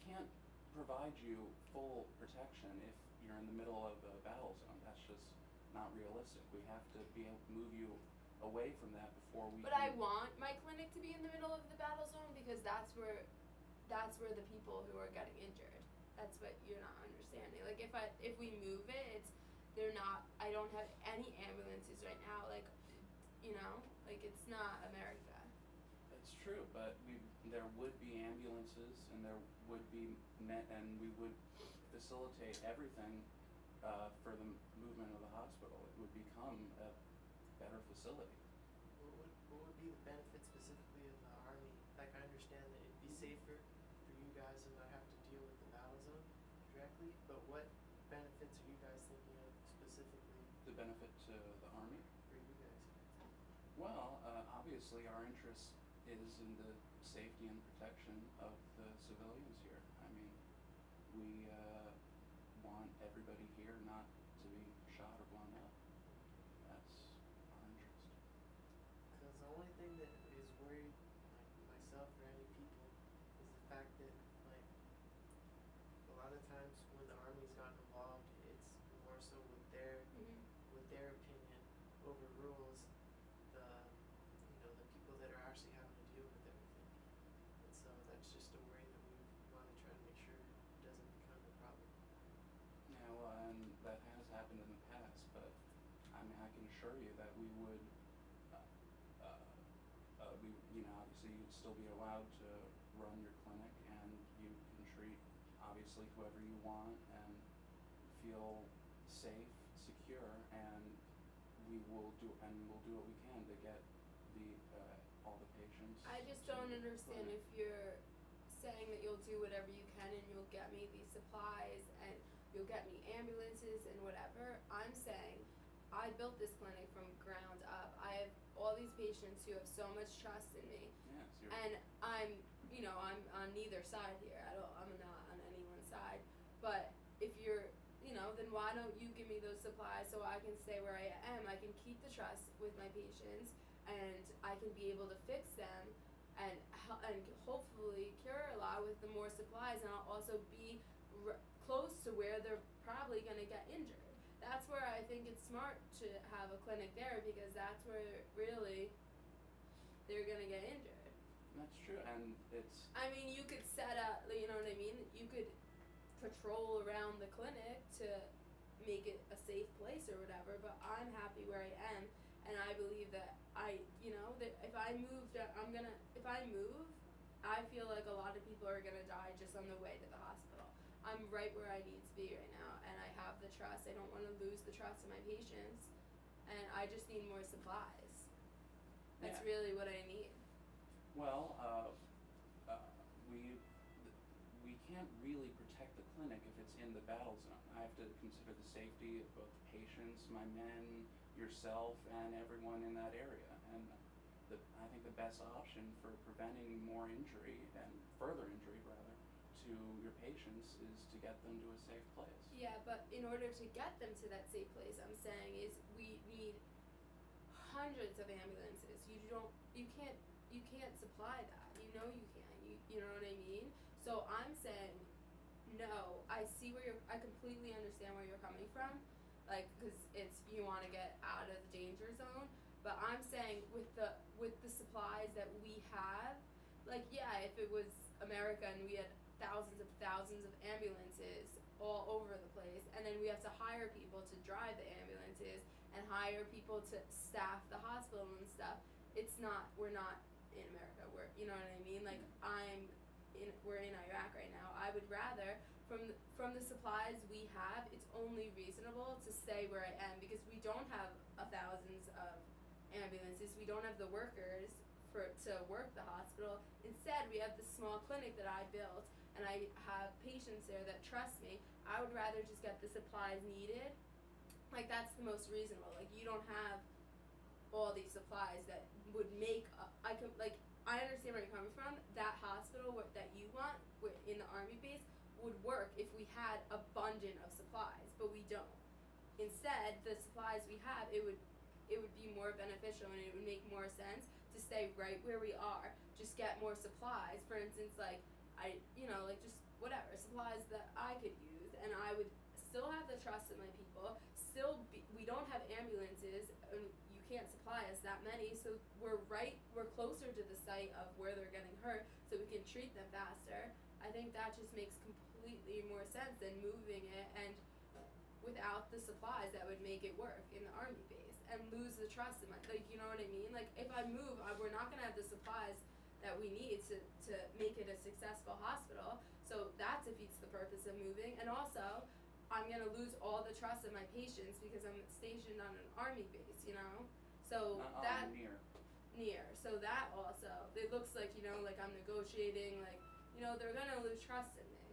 can't provide you full protection if you're in the middle of a battle zone. That's just not realistic. We have to be able to move you away from that before we But I want my clinic to be in the middle of the battle zone because that's where the people who are getting injured. That's what you're not understanding. Like if we move it, I don't have any ambulances right now, like, you know, like it's not America. It's true, but there would be ambulances, and there would be and we would facilitate everything for the movement of the hospital. It would become a better facility. What would be the benefit specifically of the Army? Like, I understand that it'd be safer for you guys and not have to deal with the battle zone directly, but what benefits are you guys thinking of specifically? The benefit to the Army? For you guys? Well, obviously our interest is in the safety and protection of the civilians here. I mean, we want everybody here not to be shot or blown up. That's our interest. Because the only thing that is worried, like myself or any people, is the fact that, like, a lot of times when the Army's gotten involved, it's more so with their opinion overrules the people that are actually having to deal with everything. And so that's just a worry that we want to try to make sure doesn't become a problem. Yeah, well, and that has happened in the past, but I mean, I can assure you that we would, obviously you'd still be allowed to run your clinic, and you can treat, obviously, whoever you want and feel safe, secure, and we'll do what we can to get all the patients. I just don't understand if you're saying that you'll do whatever you can and you'll get me these supplies and you'll get me ambulances and whatever. I'm saying I built this clinic from ground up. I have all these patients who have so much trust in me. Yes, and I'm on neither side here. I'm not on anyone's side. But if you're, then why don't you give me those supplies so I can stay where I am? I can keep the trust with my patients, and I can be able to fix them and hopefully cure a lot with the more supplies, and I'll also be close to where they're probably going to get injured. That's where I think it's smart to have a clinic there, because that's where really they're going to get injured. That's true, and it's... I mean, you could set up, you know what I mean? You could patrol around the clinic to make it a safe place or whatever, but I'm happy where I am, and I believe that that if I move, I feel like a lot of people are going to die just on the way to the hospital. I'm right where I need to be right now, and I have the trust. I don't want to lose the trust of my patients, and I just need more supplies. That's really what I need. Well, we can't really protect the clinic if it's in the battle zone. I have to consider the safety of both the patients, my men, yourself, and everyone in that area. And I think the best option for preventing more injury, and further injury rather, to your patients is to get them to a safe place. Yeah, but in order to get them to that safe place, I'm saying is we need hundreds of ambulances. You can't supply that. You know you can't. You know what I mean? So I'm saying, no, I completely understand where you're coming from, like, because you want to get out of the danger zone. But I'm saying with the supplies that we have, like, yeah, if it was America and we had thousands of ambulances all over the place, and then we have to hire people to drive the ambulances and hire people to staff the hospital and stuff. We're not in America. You know what I mean? Like, we're in Iraq right now. I would rather, from the supplies we have, it's only reasonable to stay where I am, because we don't have thousands of ambulances. We don't have the workers to work the hospital. Instead, we have this small clinic that I built, and I have patients there that trust me. I would rather just get the supplies needed. Like, that's the most reasonable. Like, you don't have all these supplies that would make I understand where you're coming from. That hospital that you want in the Army base would work if we had abundant of supplies, but we don't. Instead, the supplies we have, it would be more beneficial, and it would make more sense to stay right where we are, just get more supplies. For instance, like, like just whatever supplies that I could use, and I would still have the trust in my people. We don't have ambulances, and you can't supply us that many, so we're closer to the site of where they're getting hurt, so we can treat them faster. I think that just makes completely more sense than moving it and without the supplies that would make it work in the Army base and lose the trust in you know what I mean? Like, if I move, we're not gonna have the supplies that we need to make it a successful hospital, so that defeats the purpose of moving, and also, I'm gonna lose all the trust of my patients because I'm stationed on an Army base, you know? So that near. So that also, it looks like, like I'm negotiating, like, they're gonna lose trust in me.